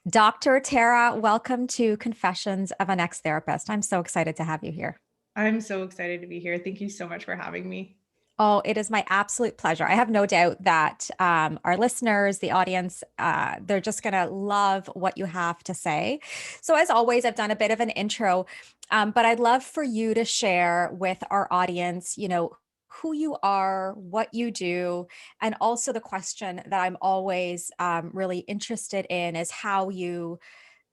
Dr. Tara, welcome to Confessions of an Ex-Therapist. I'm so excited to have you here. I'm so excited to be here. Thank you so much for having me. Oh, it is my absolute pleasure. I have no doubt that our listeners, the audience, they're just going to love what you have to say. So, as always, I've done a bit of an intro, but I'd love for you to share with our audience, who you are, what you do, and also the question that I'm always really interested in is how you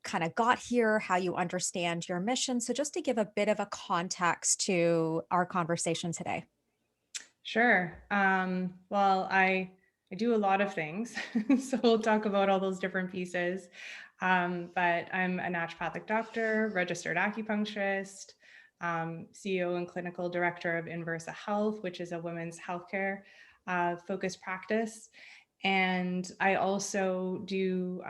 kind of got here, how you understand your mission. So, just to give a bit of a context to our conversation today. Sure. Well, I do a lot of things, so we'll talk about all those different pieces. But I'm a naturopathic doctor, registered acupuncturist, CEO and clinical director of InVersa Health, which is a women's healthcare focused practice. And I also do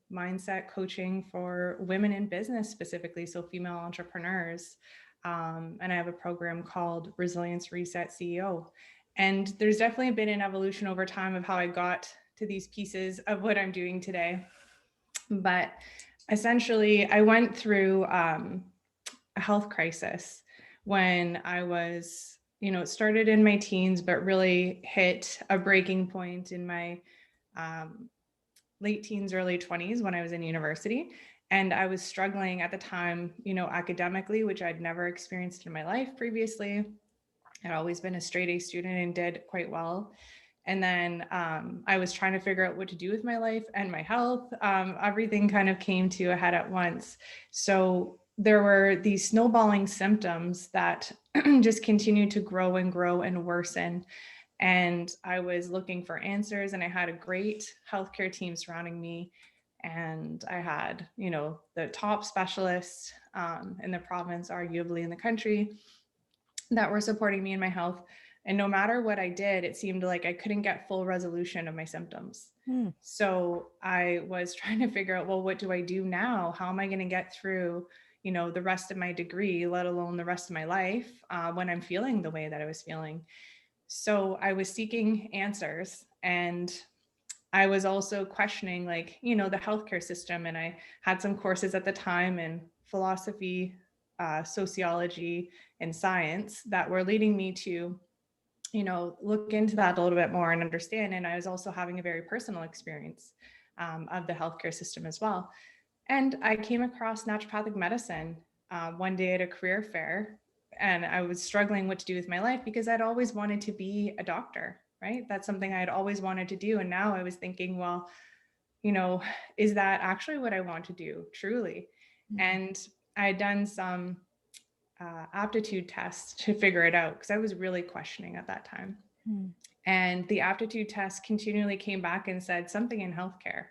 mindset coaching for women in business specifically, so female entrepreneurs. And I have a program called Resilience Reset CEO. And there's definitely been an evolution over time of how I got to these pieces of what I'm doing today. But essentially, I went through a health crisis when I was, it started in my teens, but really hit a breaking point in my um, late teens, early 20s when I was in university. And I was struggling at the time, academically, which I'd never experienced in my life previously. I'd always been a straight A student and did quite well. And then I was trying to figure out what to do with my life and my health. Everything kind of came to a head at once. So there were these snowballing symptoms that just continued to grow and grow and worsen. And I was looking for answers, and I had a great healthcare team surrounding me. And I had, the top specialists in the province, arguably in the country, that were supporting me in my health. And no matter what I did, it seemed like I couldn't get full resolution of my symptoms. Hmm. So I was trying to figure out, well, what do I do now? How am I going to get through, the rest of my degree, let alone the rest of my life, when I'm feeling the way that I was feeling? So I was seeking answers, and I was also questioning, like, the healthcare system. And I had some courses at the time in philosophy, sociology, and science that were leading me to, look into that a little bit more and understand. And I was also having a very personal experience of the healthcare system as well. And I came across naturopathic medicine one day at a career fair, and I was struggling what to do with my life because I'd always wanted to be a doctor, right? That's something I'd always wanted to do. And now I was thinking, well, you know, is that actually what I want to do truly? Hmm. And I had done some aptitude tests to figure it out because I was really questioning at that time. Hmm. And the aptitude test continually came back and said something in healthcare.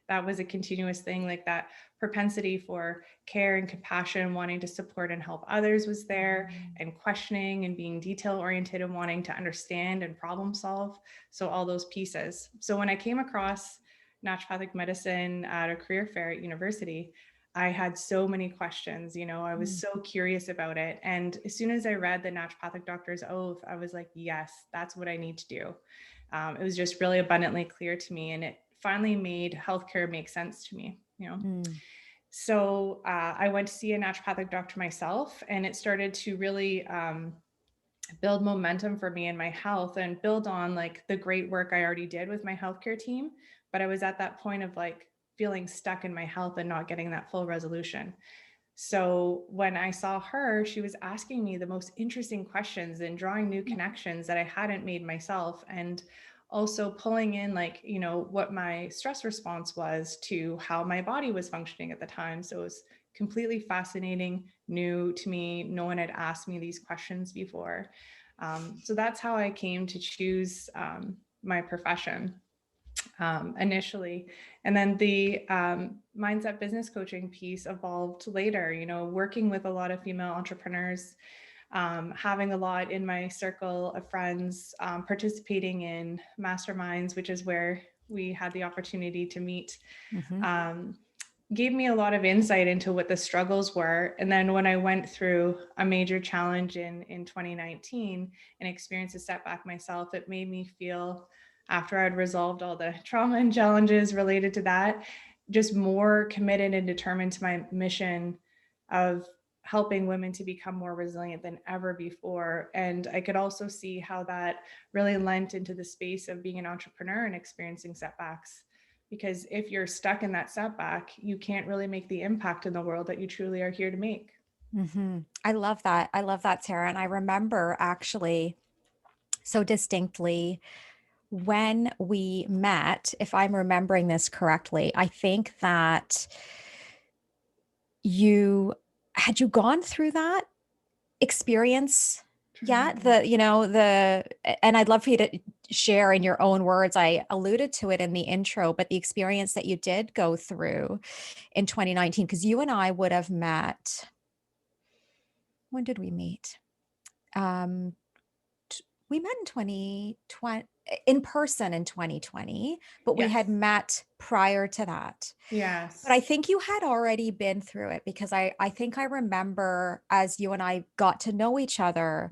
That was a continuous thing, like that propensity for care and compassion, wanting to support and help others was there, and questioning and being detail oriented and wanting to understand and problem solve. So all those pieces. So when I came across naturopathic medicine at a career fair at university, I had so many questions. I was Hmm. so curious about it. And as soon as I read the naturopathic doctor's oath, I was like, yes, that's what I need to do. It was just really abundantly clear to me. And it finally made healthcare make sense to me. Hmm. So I went to see a naturopathic doctor myself, and it started to really build momentum for me in my health and build on like the great work I already did with my healthcare team. But I was at that point of like feeling stuck in my health and not getting that full resolution. So when I saw her, she was asking me the most interesting questions and drawing new connections that I hadn't made myself. And also pulling in, like, what my stress response was to how my body was functioning at the time. So it was completely fascinating, new to me. No one had asked me these questions before. So that's how I came to choose my profession initially. And then the mindset business coaching piece evolved later, working with a lot of female entrepreneurs, having a lot in my circle of friends, participating in masterminds, which is where we had the opportunity to meet. Hmm. Um, Gave me a lot of insight into what the struggles were. And then when I went through a major challenge in 2019 and experienced a setback myself, it made me feel, after I'd resolved all the trauma and challenges related to that, just more committed and determined to my mission of helping women to become more resilient than ever before. And I could also see how that really lent into the space of being an entrepreneur and experiencing setbacks. Because if you're stuck in that setback, you can't really make the impact in the world that you truly are here to make. I love that. I love that, Sarah. And I remember actually so distinctly when we met, if I'm remembering this correctly, I think that you gone through that experience yet? And I'd love for you to share in your own words. I alluded to it in the intro, but the experience that you did go through in 2019, because you and I would have met. When did we meet? Um, we met in 2020 in person in 2020, but we had Yes. met prior to that. But I Yes. think you had already been through it, because I think I remember as you and I got to know each other,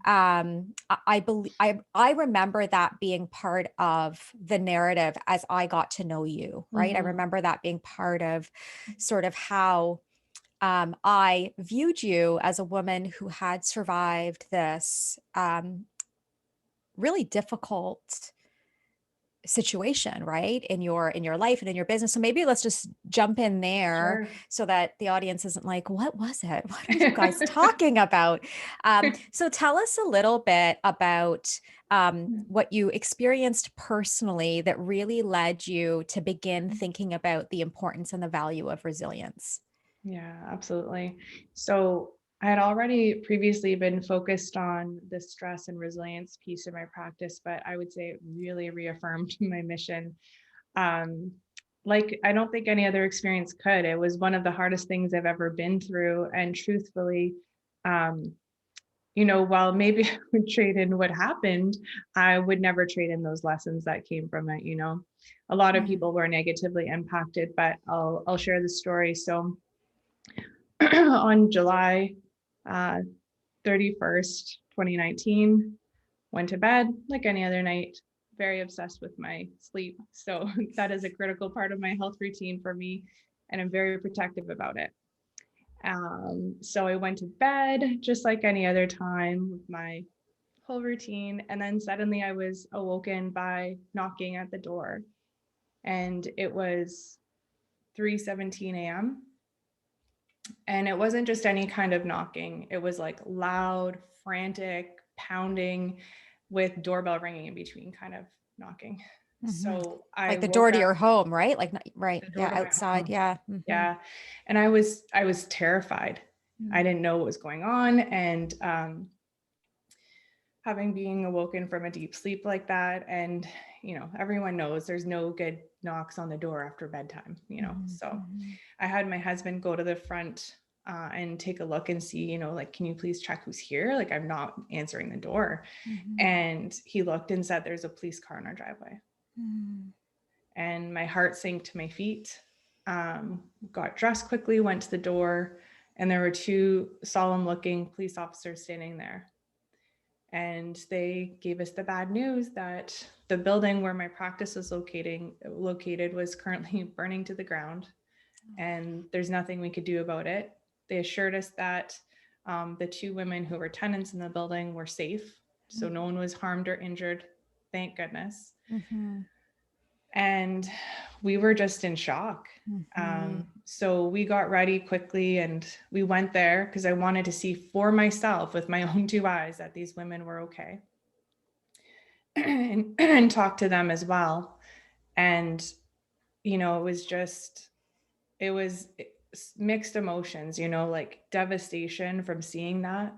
Mhm. I believe I remember that being part of the narrative as I got to know you, right? I Mhm. remember that being part of sort of how I viewed you as a woman who had survived this really difficult situation, right, in your life and in your business. So maybe let's just jump in there Sure. so that the audience isn't like, what was it, what are you guys talking about? So tell us a little bit about what you experienced personally that really led you to begin thinking about the importance and the value of resilience. Yeah, absolutely. So I had already previously been focused on the stress and resilience piece of my practice, but I would say it really reaffirmed my mission. Um, like I don't think any other experience could. It was one of the hardest things I've ever been through. And truthfully, um, while maybe I would trade in what happened, I would never trade in those lessons that came from it. A lot of Mhm. people were negatively impacted, but I'll share the story. So on July 31st, 2019, went to bed like any other night, very obsessed with my sleep. So that is a critical part of my health routine for me, and I'm very protective about it. So I went to bed just like any other time with my whole routine. And then suddenly I was awoken by knocking at the door. And it was 3:17 a.m. And it wasn't just any kind of knocking. It was like loud, frantic, pounding with doorbell ringing in between kind of knocking. Mhm. So I Like the door woke to up your home, right? Like, right. the door Yeah. to my Outside. home. Yeah. Mhm. Yeah. And I was terrified. I Mm. didn't know what was going on. And having being awoken from a deep sleep like that, and everyone knows there's no good knocks on the door after bedtime. Mhm. So Mhm. I had my husband go to the front and take a look and see, like, can you please check who's here, like I'm not answering the door. Mhm. And he looked and said there's a police car in our driveway. Mhm. And my heart sank to my feet. Got dressed quickly, went to the door, and there were two solemn looking police officers standing there. And they gave us the bad news that the building where my practice was located was currently burning to the ground, and there's nothing we could do about it. They assured us that the two women who were tenants in the building were safe, so no one was harmed or injured, thank goodness. Mhm. And we were just in shock. Mhm. So we got ready quickly and we went there because I wanted to see for myself with my own two eyes that these women were okay. And talk to them as well. And, it was mixed emotions, like devastation from seeing that.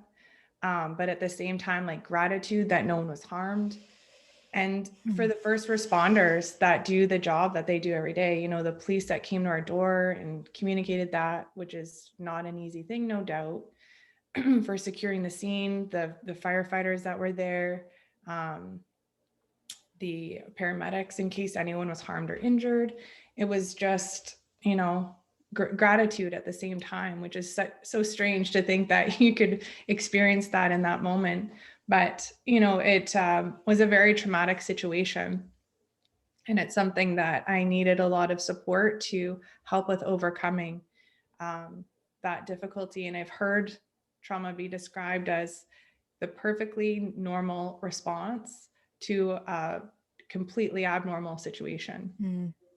But at the same time, like gratitude that no one was harmed. And for Mhm. the first responders that do the job that they do every day, the police that came to our door and communicated that, which is not an easy thing, no doubt, for securing the scene, the firefighters that were there, um, the paramedics in case anyone was harmed or injured. It was just, gratitude at the same time, which is so strange to think that you could experience that in that moment. But, it was a very traumatic situation. And it's something that I needed a lot of support to help with overcoming that difficulty. And I've heard trauma be described as the perfectly normal response to a completely abnormal situation,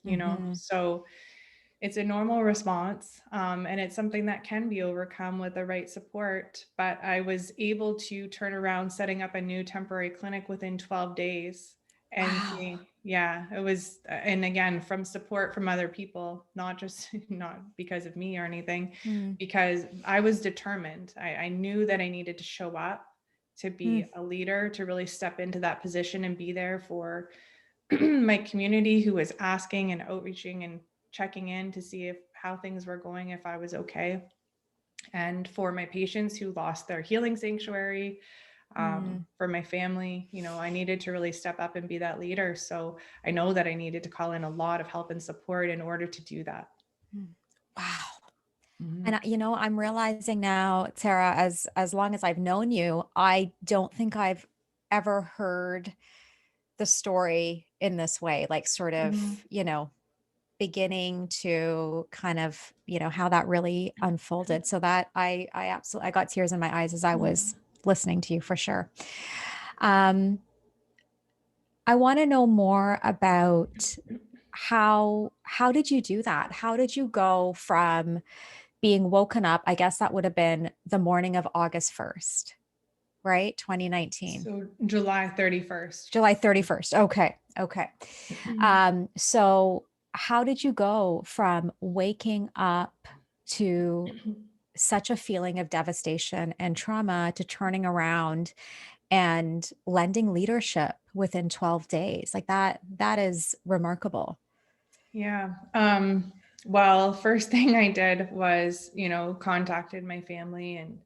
Mm-hmm. So it's a normal response, and it's something that can be overcome with the right support. But I was able to turn around setting up a new temporary clinic within 12 days and Wow. seeing, yeah, it was, and again, from support from other people, not just, not because of me or anything, Mm-hmm. because I was determined. I knew that I needed to show up to be a leader, to really step into that position and be there for my community who was asking and outreaching and checking in to see if how things were going, if I was okay. And for my patients who lost their healing sanctuary, for my family, I needed to really step up and be that leader. So I know that I needed to call in a lot of help and support in order to do that. Wow. Mm-hmm. And I'm realizing now, Sarah, as long as I've known you, I don't think I've ever heard the story in this way, like sort of, Mm-hmm. beginning to kind of, how that really unfolded. So that I absolutely, I got tears in my eyes as I was listening to you for sure. Um, I want to know more about how did you do that? How did you go from being woken up? I guess that would have been the morning of August 1st, right? 2019. So July 31st. July 31st. Okay. Okay. So how did you go from waking up to such a feeling of devastation and trauma to turning around and lending leadership within 12 days? Like that is remarkable. Yeah. Well, first thing I did was, contacted my family and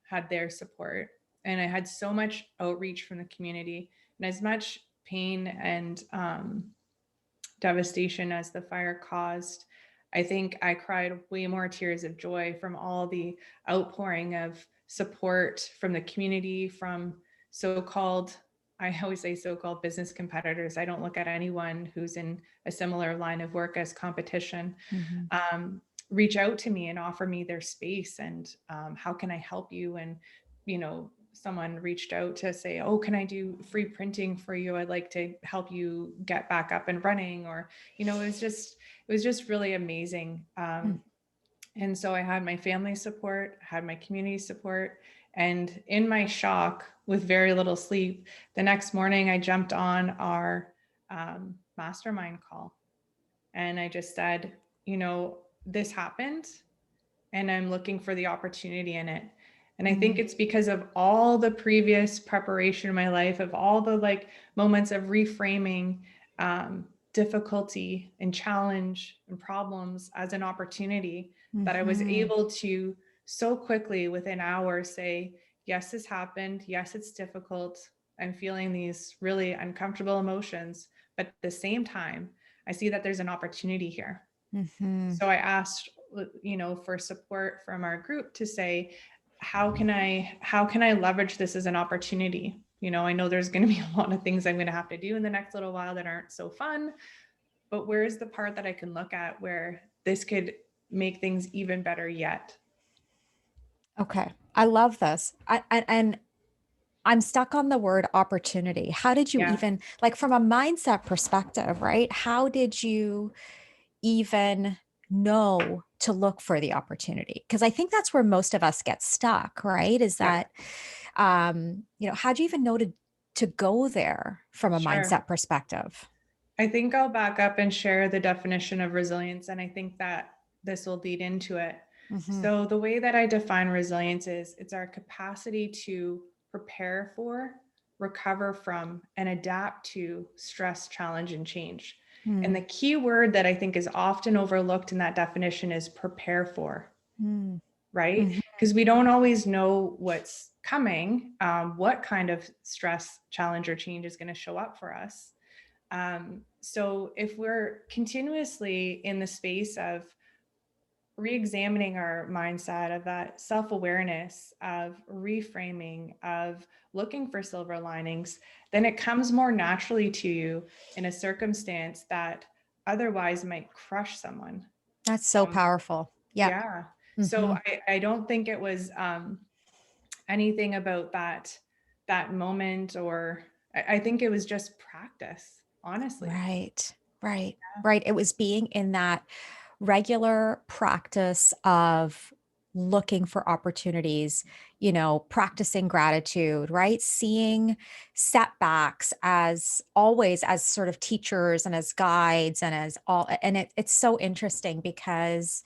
had their support. And I had so much outreach from the community, and as much pain and devastation as the fire caused. I think I cried way more tears of joy from all the outpouring of support from the community, from so-called, I always say so-called business competitors. I don't look at anyone who's in a similar line of work as competition. Mhm. Reach out to me and offer me their space, and how can I help you? And someone reached out to say, oh, can I do free printing for you? I'd like to help you get back up and running. Or it was just really amazing. Mm. And so I had my family support, had my community support, and in my shock with very little sleep, the next morning I jumped on our mastermind call, and I just said, this happened, and I'm looking for the opportunity in it. And I think Mm. it's because of all the previous preparation in my life, of all the moments of reframing difficulty and challenge and problems as an opportunity, that I was Mhm. able to so quickly within hours say, yes, this happened. Yes, it's difficult. I'm feeling these really uncomfortable emotions, but at the same time, I see that there's an opportunity here. Mhm. So I asked, for support from our group to say, how can I leverage this as an opportunity? I know there's going to be a lot of things I'm going to have to do in the next little while that aren't so fun, but where's the part that I can look at where this could make things even better yet? Okay. I love this. And I'm stuck on the word opportunity. How did you Yeah, even, like, from a mindset perspective, right? How did you even know to look for the opportunity? Because I think that's where most of us get stuck, right? Is yeah, that, how do you even know to go there from a sure. mindset perspective? I think I'll back up and share the definition of resilience, and I think that this will lead into it. Hmm. So, the way that I define resilience is it's our capacity to prepare for, recover from, and adapt to stress, challenge, and change. And the key word that I think is often overlooked in that definition is prepare for, Mm-hmm. right? Because we don't always know what's coming, what kind of stress, challenge, or change is going to show up for us. So if we're continuously in the space of re-examining our mindset, of that self-awareness, of reframing, of looking for silver linings, then it comes more naturally to you in a circumstance that otherwise might crush someone. That's so Um, powerful. Yep. yeah. So Hmm. I don't think it was anything about that moment, or I think it was just practice, honestly. Right. Right. Right. It was being in that regular practice of looking for opportunities, practicing gratitude, right? Seeing setbacks as always as sort of teachers and as guides and as all, and it's so interesting because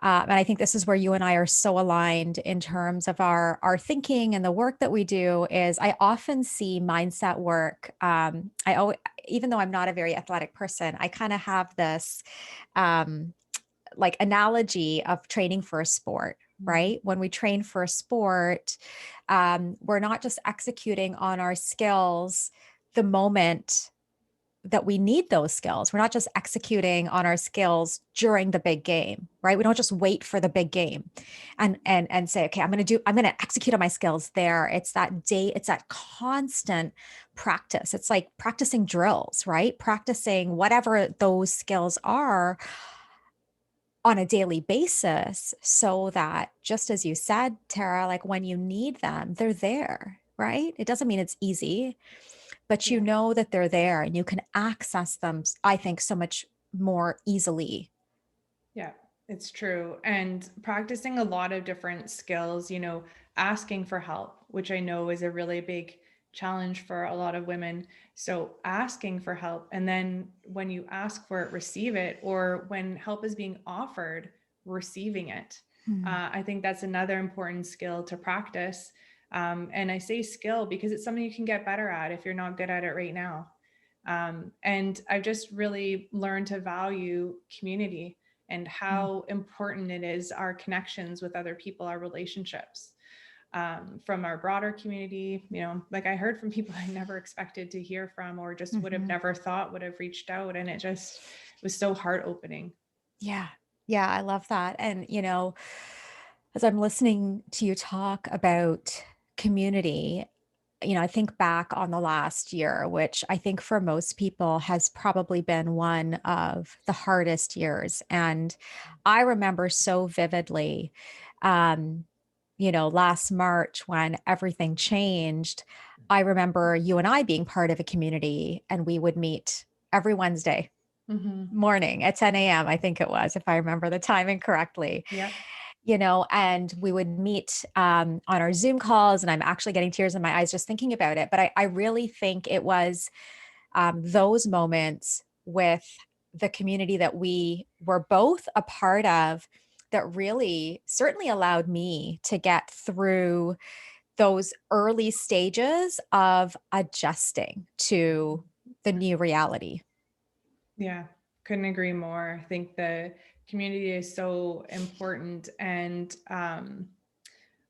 and I think this is where you and I are so aligned in terms of our thinking and the work that we do. Is I often see mindset work. I always, even though I'm not a very athletic person, I kind of have this um, like analogy of training for a sport. Mm. Right. When we train for a sport, we're not just executing on our skills the moment that we need those skills. We're not just executing on our skills during the big game, right? We don't just wait for the big game and say, okay, I'm going to execute on my skills there. It's that day, it's that constant practice. It's like practicing drills, right? Practicing whatever those skills are on a daily basis so that just as you said, Tara, like when you need them, they're there, right? It doesn't mean it's easy, but you Yeah. know that they're there and you can access them, I think, so much more easily. Yeah, it's true. And practicing a lot of different skills, asking for help, which I know is a really big challenge for a lot of women. So asking for help, and then when you ask for it, receive it, or when help is being offered, receiving it. Hmm. I think that's another important skill to practice. And I say skill because it's something you can get better at if you're not good at it right now. And I've just really learned to value community and Mm. how important it is, our connections with other people, our relationships, from our broader community. Like I heard from people I never expected to hear from, or just would have Mhm. never thought would have reached out. And it just was so heart opening. Yeah. Yeah, I love that. And, as I'm listening to you talk about community, I think back on the last year, which I think for most people has probably been one of the hardest years. And I remember so vividly, um, last March when everything changed. I remember you and I being part of a community, and we would meet every Wednesday Mm-hmm. morning at 10 a.m. I think it was, if I remember the timing correctly, Yeah. and we would meet on our Zoom calls. And I'm actually getting tears in my eyes just thinking about it. But I really think it was those moments with the community that we were both a part of that really certainly allowed me to get through those early stages of adjusting to the new reality. Yeah, couldn't agree more. I think the community is so important. And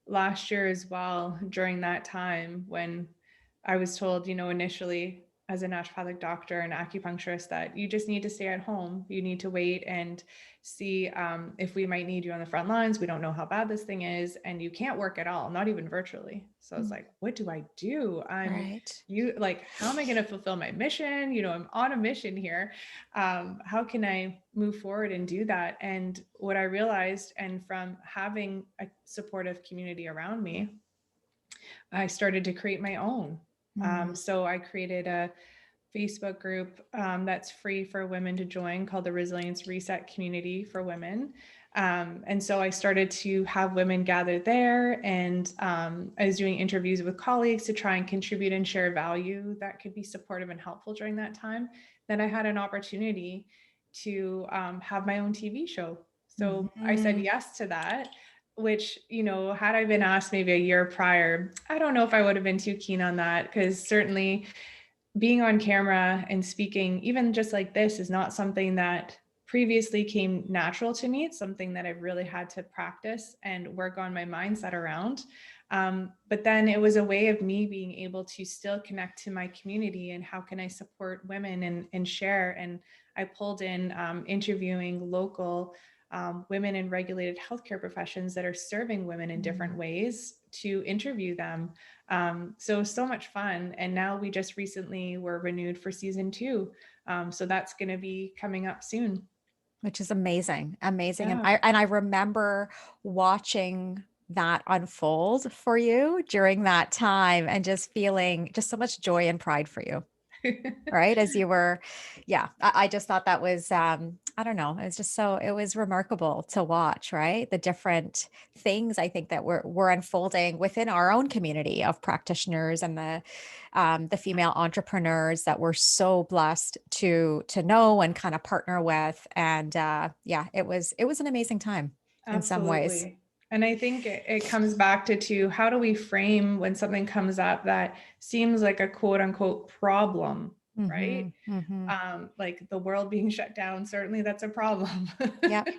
last year as well, during that time when I was told, initially as a naturopathic doctor and acupuncturist, that you just need to stay at home. You need to wait and see if we might need you on the front lines. We don't know how bad this thing is, and you can't work at all, not even virtually. So I was Mm. like, what do I do? Right. How am I going to fulfill my mission? I'm on a mission here. How can I move forward and do that? And what I realized, and from having a supportive community around me, I started to create my own. Mm. So I created a Facebook group that's free for women to join, called the Resilience Reset Community for Women. And so I started to have women gather there, and I was doing interviews with colleagues to try and contribute and share value that could be supportive and helpful during that time. Then I had an opportunity to have my own TV show. So I said Mhm. yes to that, which, had I been asked maybe a year prior, I don't know if I would have been too keen on that, because certainly being on camera and speaking, even just like this, is not something that previously came natural to me. It's something that I've really had to practice and work on my mindset around. But then it was a way of me being able to still connect to my community, and how can I support women and share. And I pulled in interviewing local women in regulated healthcare professions that are serving women in different Mm. ways to interview them. So much fun. And now we just recently were renewed for season 2. So that's going to be coming up soon. Which is amazing, amazing. And Yeah. I remember watching that unfold for you during that time and just feeling just so much joy and pride for you. Right. As you were, yeah, I just thought that was, I don't know, it was just so, it was remarkable to watch, right? The different things I think that were unfolding within our own community of practitioners and the female entrepreneurs that we're so blessed to know and kind of partner with. And yeah, it was an amazing time in some ways. Absolutely. And I think it comes back to how do we frame when something comes up that seems like a quote unquote problem, right? Hmm. Hmm. Like the world being shut down, certainly that's a problem. Yep.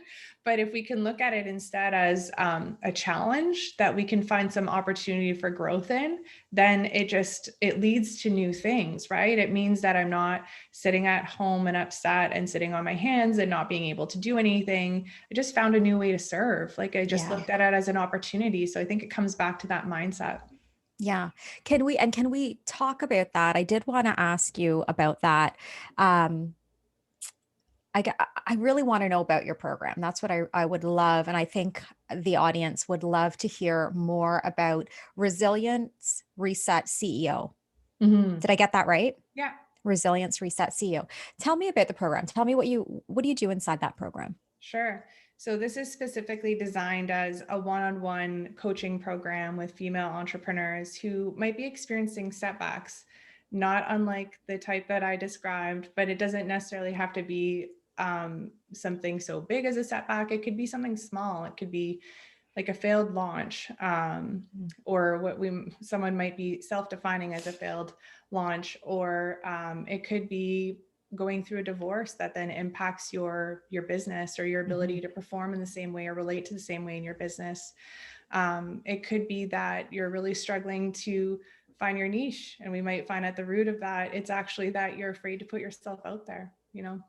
But if we can look at it instead as a challenge that we can find some opportunity for growth in, then it leads to new things, right? It means that I'm not sitting at home and upset and sitting on my hands and not being able to do anything. I just found a new way to serve. Like I just Yeah. looked at it as an opportunity. So I think it comes back to that mindset. Yeah. Can we talk about that? I did want to ask you about that. Um, I really want to know about your program. That's what I would love. And I think the audience would love to hear more about Resilience Reset CEO. Mhm. Did I get that right? Yeah. Resilience Reset CEO. Tell me about the program. Tell me what do you do inside that program? Sure. So this is specifically designed as a one-on-one coaching program with female entrepreneurs who might be experiencing setbacks, not unlike the type that I described, but it doesn't necessarily have to be something so big as a setback. It could be something small. It could be like a failed launch, Mm. or someone might be self-defining as a failed launch, or it could be going through a divorce that then impacts your business or your ability Mhm. to perform in the same way or relate to the same way in your business. It could be that you're really struggling to find your niche, and we might find at the root of that it's actually that you're afraid to put yourself out there, you know.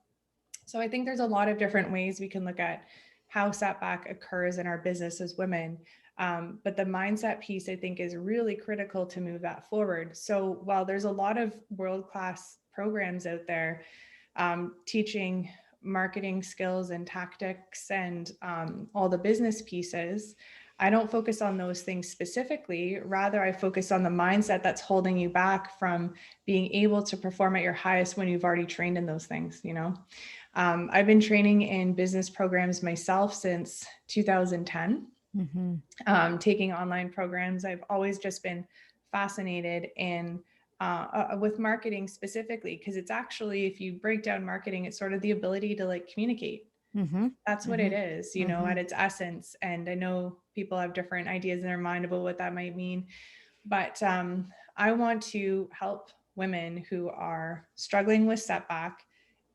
So I think there's a lot of different ways we can look at how setback occurs in our business as women. But the mindset piece, I think, is really critical to move that forward. So while there's a lot of world-class programs out there teaching marketing skills and tactics and all the business pieces, I don't focus on those things specifically. Rather, I focus on the mindset that's holding you back from being able to perform at your highest when you've already trained in those things, you know. I've been training in business programs myself since 2010, Mhm. taking online programs. I've always just been fascinated in with marketing specifically, because it's actually, if you break down marketing, it's sort of the ability to like communicate. Mhm. That's what it Mhm. is, you know, at Mhm. its essence. And I know people have different ideas in their mind about what that might mean, but I want to help women who are struggling with setback,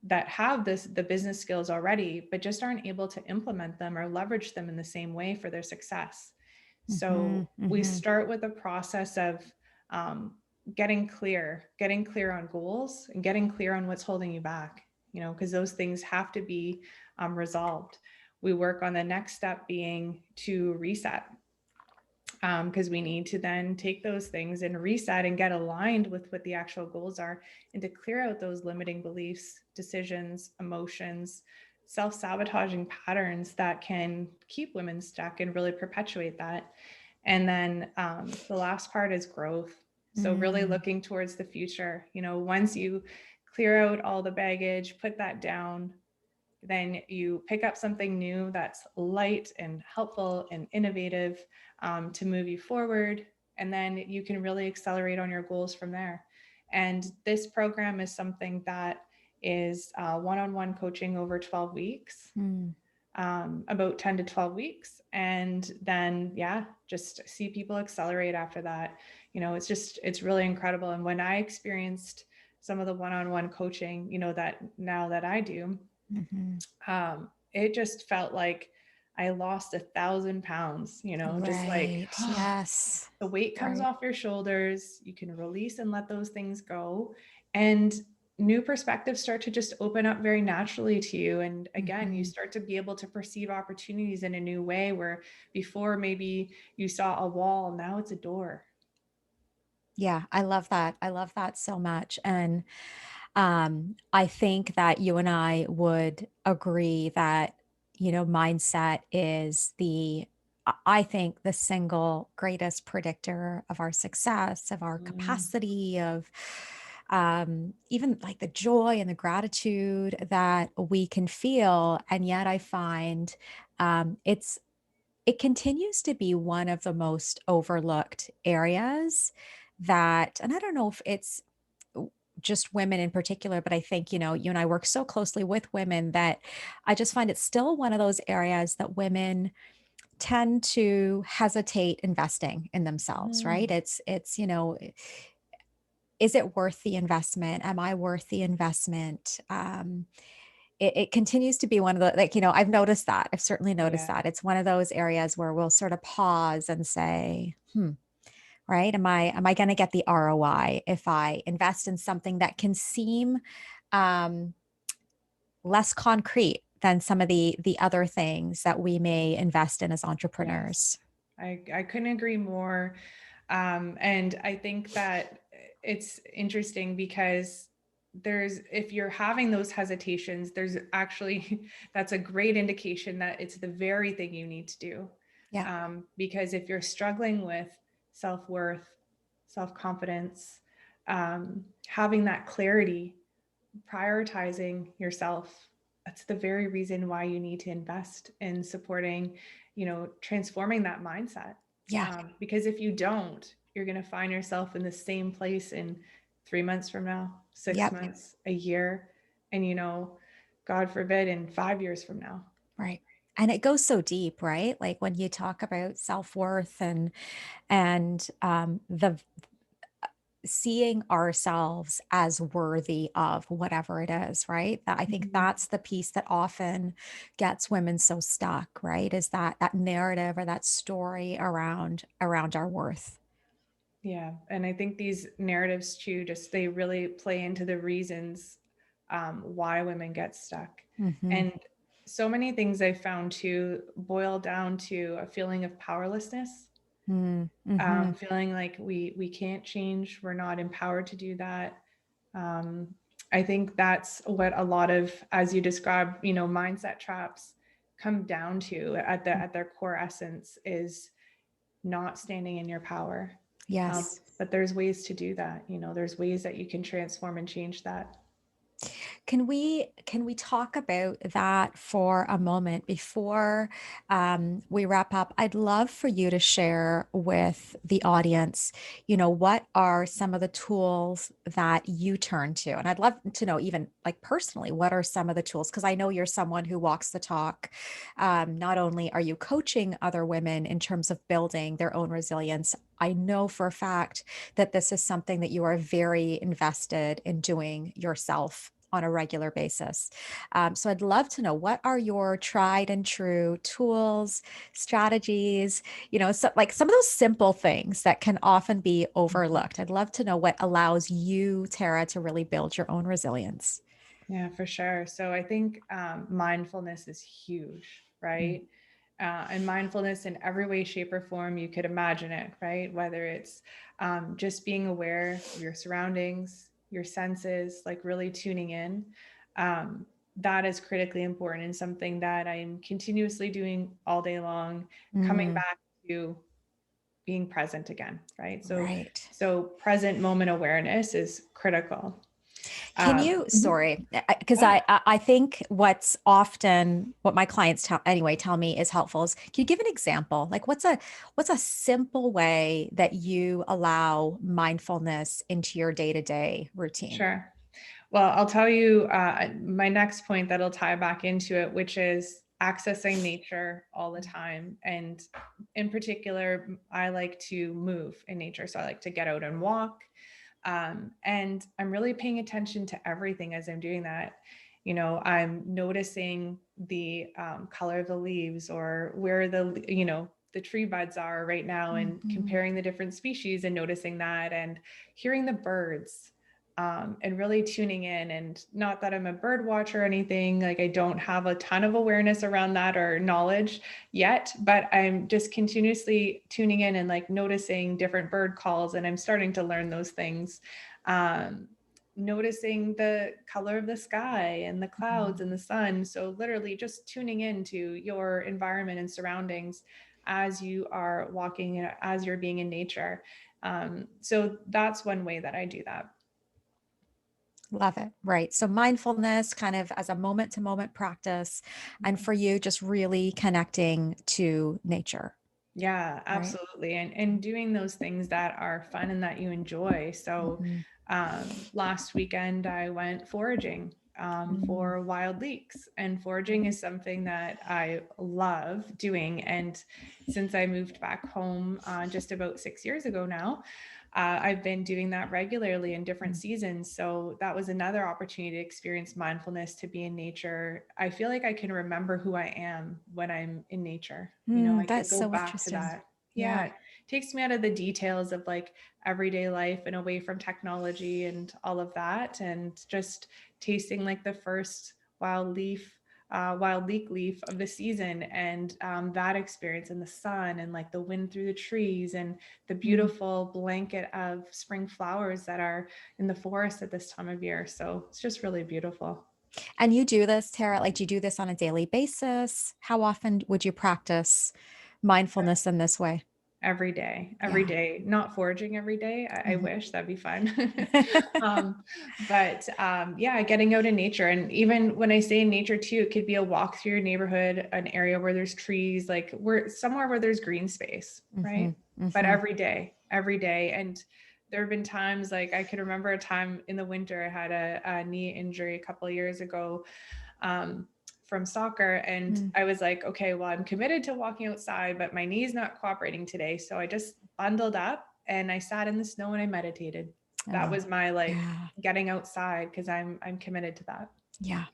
that have the business skills already, but just aren't able to implement them or leverage them in the same way for their success. So Mhm. we Mhm. start with a process of um, getting clear on goals and getting clear on what's holding you back, you know, because those things have to be resolved. We work on the next step being to reset, because we need to then take those things and reset and get aligned with what the actual goals are, and to clear out those limiting beliefs, decisions, emotions, self-sabotaging patterns that can keep women stuck and really perpetuate that. And then the last part is growth. So really Mm. looking towards the future, you know, once you clear out all the baggage, put that down, then you pick up something new that's light and helpful and innovative, to move you forward. And then you can really accelerate on your goals from there. And this program is something that is one-on-one coaching over 12 weeks, Mm. about 10 to 12 weeks. And then, yeah, just see people accelerate after that. You know, it's really incredible. And when I experienced some of the one-on-one coaching, you know, that now that I do, Mhm. it just felt like I lost 1,000 pounds, you know, just like Right. Yes. the weight comes Right. off your shoulders. You can release and let those things go. And new perspectives start to just open up very naturally to you. And again, you Mhm. start to be able to perceive opportunities in a new way, where before maybe you saw a wall, now it's a door. Yeah, I love that. I love that so much. And I think that you and I would agree that, mindset is I think the single greatest predictor of our success, of our Mm, capacity, of even like the joy and the gratitude that we can feel. And yet I find it continues to be one of the most overlooked areas that, and I don't know if it's just women in particular, but I think, you and I work so closely with women that I just find it's still one of those areas that women tend to hesitate investing in themselves, right? mm, Is it worth the investment? Am I worth the investment? It continues to be one of the, like, I've noticed that. I've certainly noticed yeah. that. It's one of those areas where we'll sort of pause and say, right? Am I going to get the ROI if I invest in something that can seem um, less concrete than some of the other things that we may invest in as Yes. entrepreneurs? I couldn't agree more. And I think that it's interesting because if you're having those hesitations, there's actually, that's a great indication that it's the very thing you need to do. Yeah. Because if you're struggling with self-worth, self-confidence, having that clarity, prioritizing yourself, that's the very reason why you need to invest in supporting, transforming that mindset. Yeah. Because if you don't, you're going to find yourself in the same place in 3 months from now, six Yep. months, a year, and, God forbid, in 5 years from now. Right. And it goes so deep, right? Like when you talk about self-worth and the seeing ourselves as worthy of whatever it is, right? That I think Mhm. that's the piece that often gets women so stuck, right? Is that narrative or that story around our worth. Yeah. And I think these narratives too, just they really play into the reasons why women get stuck. Hmm. And so many things I found to boil down to a feeling of powerlessness, Mm-hmm. feeling like we can't change, we're not empowered to do that. Um, I think that's what a lot of, as you described, mindset traps come down to at their core essence is not standing in your power. Yes. But there's ways to do that. There's ways that you can transform and change that. Can we talk about that for a moment before we wrap up? I'd love for you to share with the audience, what are some of the tools that you turn to? And I'd love to know, even like personally, what are some of the tools? Because I know you're someone who walks the talk. Not only are you coaching other women in terms of building their own resilience, I know for a fact that this is something that you are very invested in doing yourself on a regular basis. So I'd love to know, what are your tried and true tools, strategies, so like some of those simple things that can often be overlooked. I'd love to know what allows you, Tara, to really build your own resilience. Yeah, for sure. So I think mindfulness is huge, Mm. right? And mindfulness in every way, shape, or form you could imagine it, right? Whether it's just being aware of your surroundings, your senses, like really tuning in. That is critically important and something that I'm continuously doing all day long, coming Mm, back to being present again, right? So, right. so present moment awareness is critical. Can you, Mhm. sorry, because Yeah. I think what my clients tell me is helpful is, can you give an example? Like what's a simple way that you allow mindfulness into your day-to-day routine? Sure. Well, I'll tell you my next point that'll tie back into it, which is accessing nature all the time. And in particular, I like to move in nature. So I like to get out and walk. And I'm really paying attention to everything as I'm doing that. I'm noticing the color of the leaves, or where the tree buds are right now, and Mhm. comparing the different species and noticing that, and hearing the birds, and really tuning in. And not that I'm a bird watcher or anything, like I don't have a ton of awareness around that or knowledge yet, but I'm just continuously tuning in and like noticing different bird calls. And I'm starting to learn those things. Noticing the color of the sky and the clouds and the sun. So literally just tuning into your environment and surroundings as you are walking, as you're being in nature. So that's one way that I do that. Love it. Right. So mindfulness kind of as a moment to moment practice. And for you, just really connecting to nature. Yeah, Right. absolutely. And doing those things that are fun and that you enjoy. So Mhm. last weekend I went foraging Mm. for wild leeks, and foraging is something that I love doing. And since I moved back home just about 6 years ago now, I've been doing that regularly in different Mm. seasons. So that was another opportunity to experience mindfulness, to be in nature. I feel like I can remember who I am when I'm in nature. I could That's go so back to interesting. that. Yeah, Yeah. it takes me out of the details of like everyday life and away from technology and all of that, and just tasting like the first wild leek leaf of the season, and that experience in the sun and like the wind through the trees and the Mm. beautiful blanket of spring flowers that are in the forest at this time of year. So it's just really beautiful. And you do this, Tara, like, do you do this on a daily basis? How often would you practice mindfulness in this way? Every Yeah. day, not foraging every day. I Mhm. wish that'd be fun. But yeah, getting out in nature. And even when I say in nature too, it could be a walk through your neighborhood, an area where there's trees, like we're somewhere where there's green space, right? Mhm. But Mhm. every day. And there have been times, like I could remember a time in the winter, I had a knee injury a couple of years ago, um, from soccer. And Mm. I was like, okay, well, I'm committed to walking outside, but my knee's not cooperating today. So I just bundled up and I sat in the snow and I meditated. That Oh, was my like yeah. getting outside, because I'm committed to that. Yeah.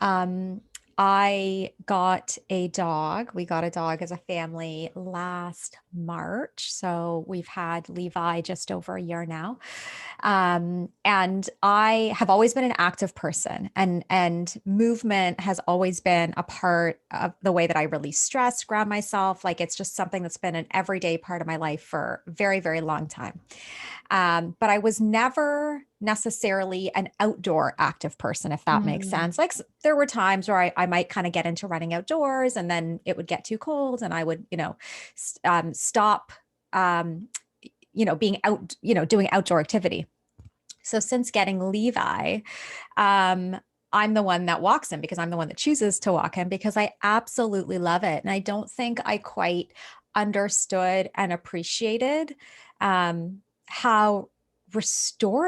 Um, I got a dog. We got a dog as a family last March. So we've had Levi just over a year now. And I have always been an active person, and movement has always been a part of the way that I release stress, ground myself. Like it's just something that's been an everyday part of my life for a very, very long time. But I was never necessarily an outdoor active person, if that makes Mm, sense. Like there were times where I might kind of get into running outdoors and then it would get too cold and I would, stop, um, being out, doing outdoor activity. So since getting Levi, um, I'm the one that walks him because I'm the one that chooses to walk him because I absolutely love it. And I don't think I quite understood and appreciated how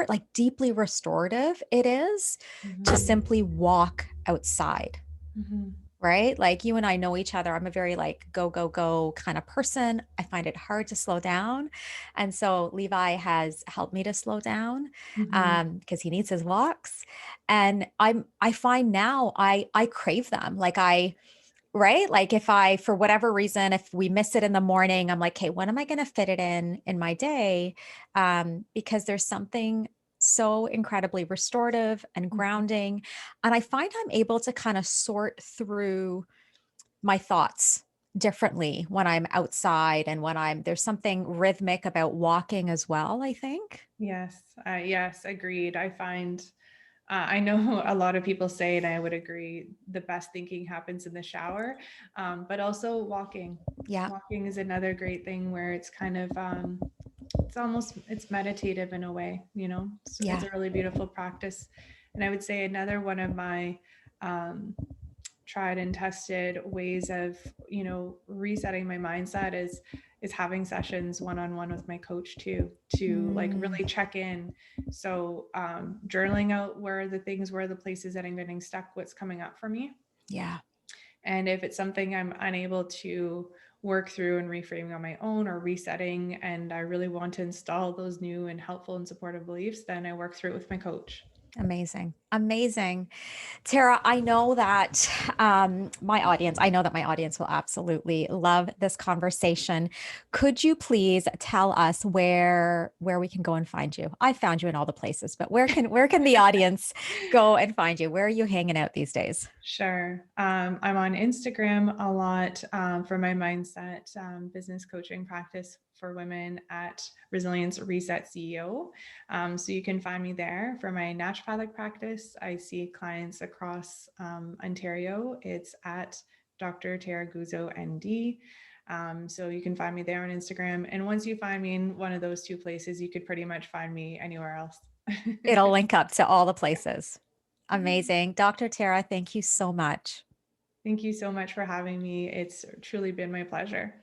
like deeply restorative it is to mhm, simply walk outside. mhm, Right? Like you and I know each other. I'm a very like go, go, go kind of person. I find it hard to slow down. And so Levi has helped me to slow down mhm, because he needs his walks. And I find now I crave them. Right? Like if I, for whatever reason, if we miss it in the morning, I'm like, hey, when am I going to fit it in my day? Because there's something so incredibly restorative and mhm. grounding. And I find I'm able to kind of sort through my thoughts differently when I'm outside and when there's something rhythmic about walking as well, I think. Yes, yes, agreed. I find I know a lot of people say, and I would agree, the best thinking happens in the shower, but also walking. Yeah. Walking is another great thing where it's kind of it's meditative in a way. So it's Yeah. a really beautiful practice. And I would say another one of my um, tried and tested ways of resetting my mindset is having sessions one-on-one with my coach too, to like Mm, really check in. So journaling out where the things were, the places that I'm getting stuck, what's coming up for me, yeah. and if it's something I'm unable to work through and reframing on my own or resetting, and I really want to install those new and helpful and supportive beliefs, then I work through it with my coach. Amazing. Amazing. Tara, I know that my audience will absolutely love this conversation. Could you please tell us where we can go and find you? I found you in all the places, but where can the audience go and find you? Where are you hanging out these days? Sure. I'm on Instagram a lot for my mindset business coaching practice for women at Resilience Reset CEO. So you can find me there. For my naturopathic practice, I see clients across Ontario. It's at Dr. Tara Guzzo, ND. So you can find me there on Instagram. And once you find me in one of those two places, you could pretty much find me anywhere else. It'll link up to all the places. Amazing. Dr. Tara, thank you so much. Thank you so much for having me. It's truly been my pleasure.